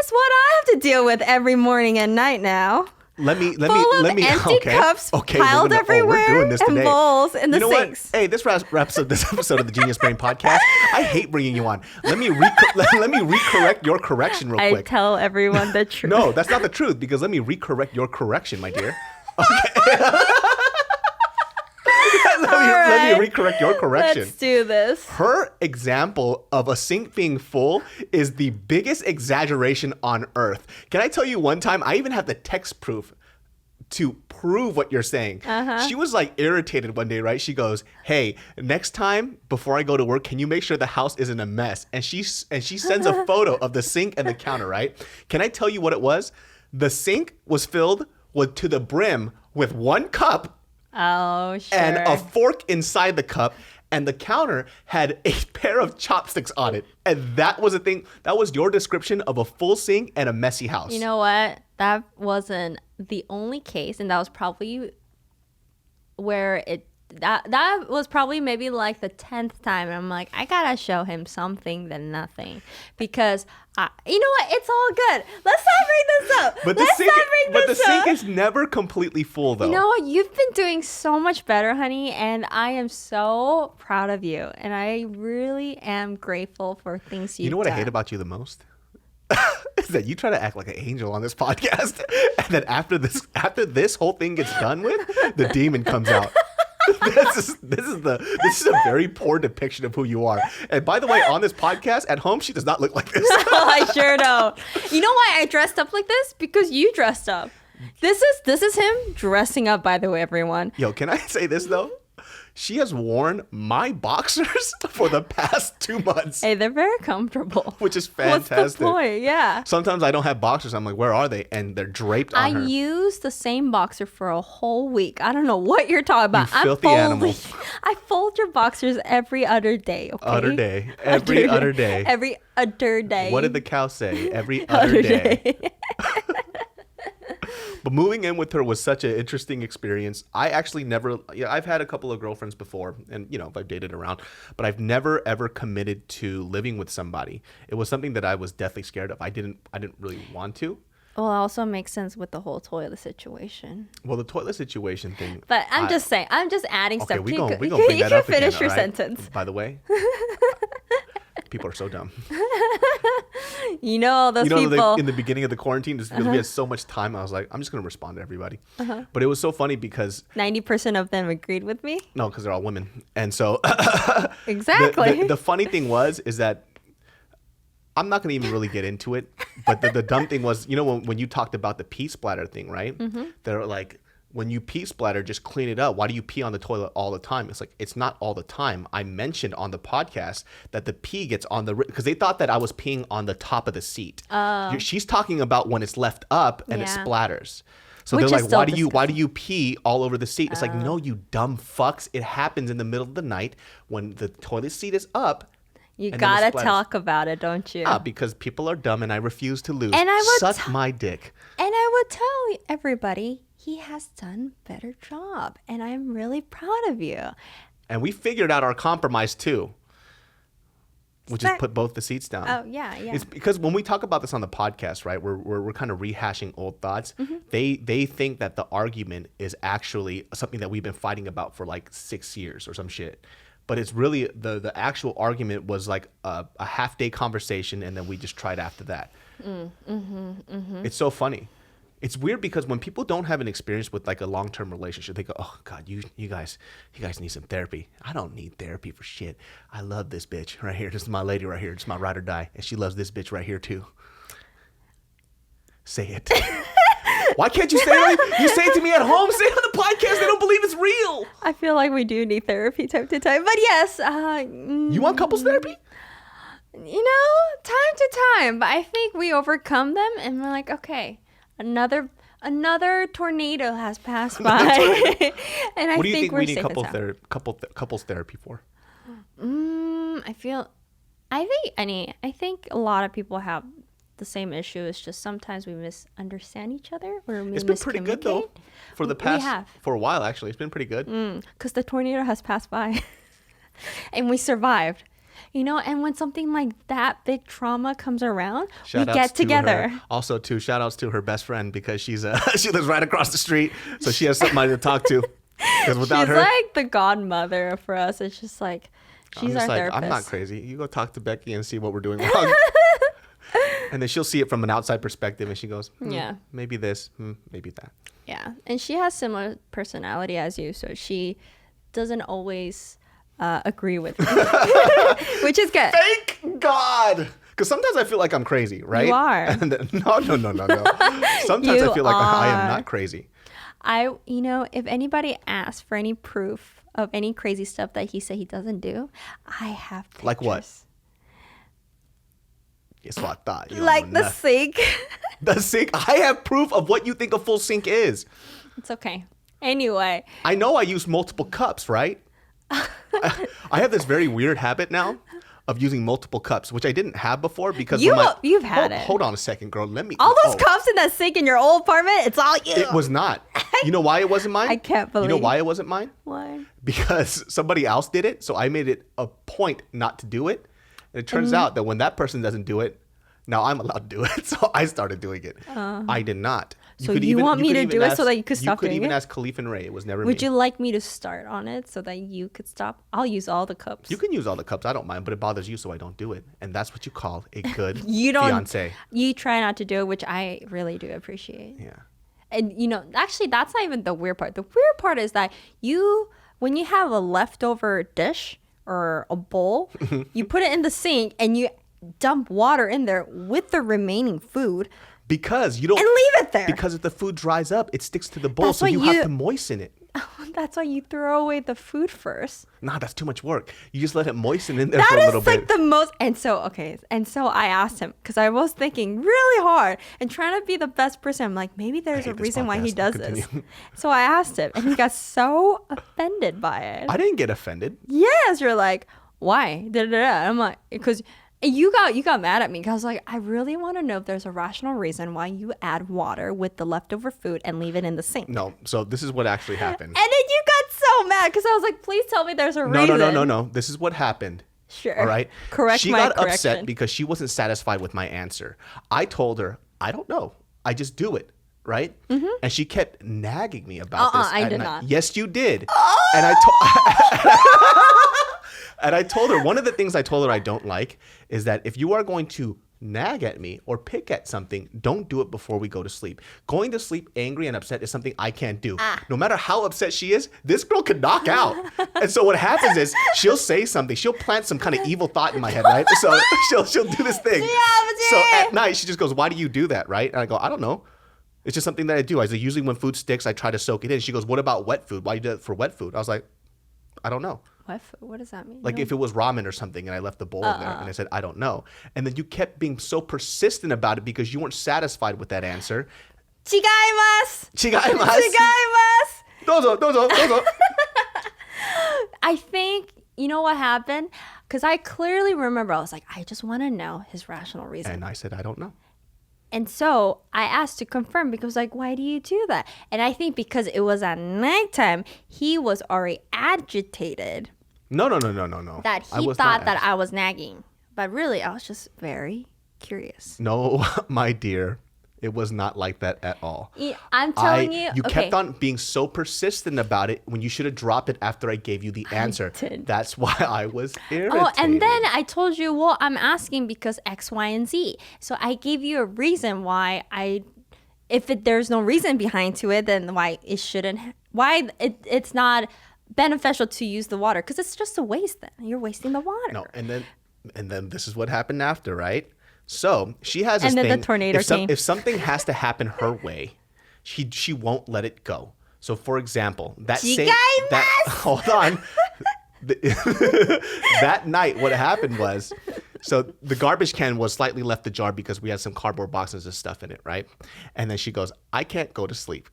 Guess what I have to deal with every morning and night now? Let me empty cups piled everywhere, we're doing this and today. bowls in the sinks. What? Hey, this wraps up this episode of the Genius Brain Podcast. I hate bringing you on. Let me recorrect your correction real quick. I tell everyone the truth. No, that's not the truth, because let me recorrect your correction, my dear. Okay. Let me recorrect your correction. Let's do this. Her example of a sink being full is the biggest exaggeration on earth. Can I tell you one time, I even have the text proof to prove what you're saying. She was like irritated one day, right? She goes, hey, next time before I go to work, can you make sure the house isn't a mess? And she sends a photo of the sink and the counter, right? Can I tell you what it was? The sink was filled to the brim with one cup. Oh, sure. And a fork inside the cup, and the counter had a pair of chopsticks on it. And that was a thing. That was your description of a full sink and a messy house. You know what? That wasn't the only case, and that was probably where that was probably maybe like the 10th time. And I'm like, I gotta show him something than nothing, because you know what? It's all good. Let's not bring this up. But the sink is never completely full, though. You know what? You've been doing so much better, honey, and I am so proud of you. And I really am grateful for things you've done. You know what I hate about you the most? Is that you try to act like an angel on this podcast, and then after this whole thing gets done with, the demon comes out. This is a very poor depiction of who you are. And by the way, on this podcast, at home, she does not look like this. I sure don't. You know why I dressed up like this? Because you dressed up. This is him dressing up, by the way, everyone. Yo, can I say this though? She has worn my boxers for the past 2 months. Hey, they're very comfortable. Which is fantastic. What's the point? Yeah. Sometimes I don't have boxers. I'm like, where are they? And they're draped on her. I used the same boxer for a whole week. I don't know what you're talking about. You filthy animal. I fold your boxers every other day, okay? Other day. Every other day. Every other day. What did the cow say? Every other day. But moving in with her was such an interesting experience. I actually I've had a couple of girlfriends before, and I've dated around, but I've never ever committed to living with somebody. It was something that I was deathly scared of. I didn't really want to. Well, it also makes sense with the whole toilet situation. Well, the toilet situation thing. But I'm just saying, I'm just adding stuff. Okay, we gonna bring that up again. You can finish your sentence. By the way, people are so dumb. You know those people. In the beginning of the quarantine, just because we had so much time, I was like, I'm just going to respond to everybody. But it was so funny because 90% of them agreed with me. No, because they're all women. And so exactly. The funny thing is that I'm not going to even really get into it. But the dumb thing was, when you talked about the pee splatter thing, right? They're like, when you pee splatter, just clean it up. Why do you pee on the toilet all the time? It's like, it's not all the time. I mentioned on the podcast that the pee gets on because they thought that I was peeing on the top of the seat. She's talking about when it's left up and it splatters. So they're like, why do you pee all over the seat? It's like, no, you dumb fucks. It happens in the middle of the night when the toilet seat is up. You gotta talk about it, don't you? Because people are dumb and I refuse to lose. And I would suck my dick. And I would tell everybody, he has done a better job, and I'm really proud of you. And we figured out our compromise too, which is put both the seats down. Oh yeah. It's because when we talk about this on the podcast, right, we're kind of rehashing old thoughts. They think that the argument is actually something that we've been fighting about for like 6 years or some shit. But it's really the actual argument was like a half-day conversation, and then we just tried after that. It's so funny. It's weird because when people don't have an experience with like a long-term relationship, they go, "Oh God, you guys need some therapy." I don't need therapy for shit. I love this bitch right here. This is my lady right here. It's my ride or die, and she loves this bitch right here too. Say it. Why can't you say it? You say it to me at home. Say it on the podcast. They don't believe it's real. I feel like we do need therapy time to time, but yes. You want couples therapy? Time to time, but I think we overcome them, and we're like, okay. Another tornado has passed by, and I what do you think we need couples therapy for? I think a lot of people have the same issue. It's just sometimes we misunderstand each other, or we It's been pretty good though, for a while actually. It's been pretty good. Because the tornado has passed by, and we survived. And when something like that big trauma comes around, we Shout outs get to together. her. Also, too, shout outs to her best friend because she lives right across the street, so she has somebody to talk to. Because without She's her, like the godmother for us. It's just like she's our therapist. I'm not crazy. You go talk to Becky and see what we're doing wrong. And then she'll see it from an outside perspective, and she goes, Yeah, maybe this, maybe that. yeah. And she has similar personality as you, so she doesn't always agree with me, which is good. Thank God. Because sometimes I feel like I'm crazy, right? You are. And then, no. Sometimes I feel like I am not crazy. If anybody asks for any proof of any crazy stuff that he said he doesn't do, I have pictures. Like what? Guess what I thought. You don't Like know the sink. The sink. I have proof of what you think a full sink is. It's okay. Anyway. I know I use multiple cups, right? I have this very weird habit now of using multiple cups, which I didn't have before because you've had it. Hold on a second, girl. Let me. All those cups in that sink in your old apartment, it's all you. It was not. You know why it wasn't mine? I can't believe. You know why it wasn't mine? Why? Because somebody else did it, so I made it a point not to do it. And it turns out that when that person doesn't do it, now I'm allowed to do it. So I started doing it. I did not. So you want me to do it so that you could stop doing it? You could doing even it? ask Khalif and Ray. It was never me. Would you like me to start on it so that you could stop? I'll use all the cups. You can use all the cups. I don't mind, but it bothers you, so I don't do it. And that's what you call a good You don't. fiance. You try not to do it, which I really do appreciate. Yeah. And actually, that's not even the weird part. The weird part is that when you have a leftover dish or a bowl, you put it in the sink and you dump water in there with the remaining food. Because you don't. And leave it there. Because if the food dries up, it sticks to the bowl, That's so why you have to moisten it. That's why you throw away the food first. Nah, that's too much work. You just let it moisten in there That for a little is like bit. the most. And so I asked him because I was thinking really hard and trying to be the best person. I'm like, maybe there's a reason why he does this. So I asked him, and he got so offended by it. I didn't get offended. Yes, you're like, why? I'm like, because you got mad at me because I was like, I really want to know if there's a rational reason why you add water with the leftover food and leave it in the sink. No, so this is what actually happened. And then you got so mad because I was like, please tell me there's a reason. No. This is what happened. Sure. All right. Correct my correction. She got upset because she wasn't satisfied with my answer. I told her, I don't know. I just do it. Right? Mm-hmm. And she kept nagging me about this. I did not. Yes, you did. Oh! And I told her, one of the things I told her I don't like is that if you are going to nag at me or pick at something, don't do it before we go to sleep. Going to sleep angry and upset is something I can't do. No matter how upset she is, this girl could knock out. And so what happens is she'll say something. She'll plant some kind of evil thought in my head, right? So she'll do this thing. So at night, she just goes, why do you do that, right? And I go, I don't know. It's just something that I do. I say, usually when food sticks, I try to soak it in. She goes, what about wet food? Why do you do that for wet food? I was like, I don't know. Wet food? What does that mean? Like if it was ramen or something and I left the bowl in there and I said, I don't know. And then you kept being so persistent about it because you weren't satisfied with that answer. Chigaimasu! Dozo. I think, you know what happened? Because I clearly remember, I was like, I just want to know his rational reason. And I said, I don't know. And so I asked to confirm because like, why do you do that? And I think because it was at nighttime, he was already agitated. No. That he thought that I was nagging. But really, I was just very curious. No, my dear. It was not like that at all. I'm telling you. You kept on being so persistent about it when you should have dropped it after I gave you the answer. That's why I was irritated. Oh, and then I told you, well, I'm asking because X, Y, and Z. So I gave you a reason why there's no reason behind to it, then why it's not beneficial to use the water because it's just a waste. Then you're wasting the water. No, and then this is what happened after, right? So she has this and then thing. The tornado came. If something has to happen her way, she won't let it go. So for example, hold on. That night, what happened was, so the garbage can was slightly left ajar because we had some cardboard boxes of stuff in it, right? And then she goes, I can't go to sleep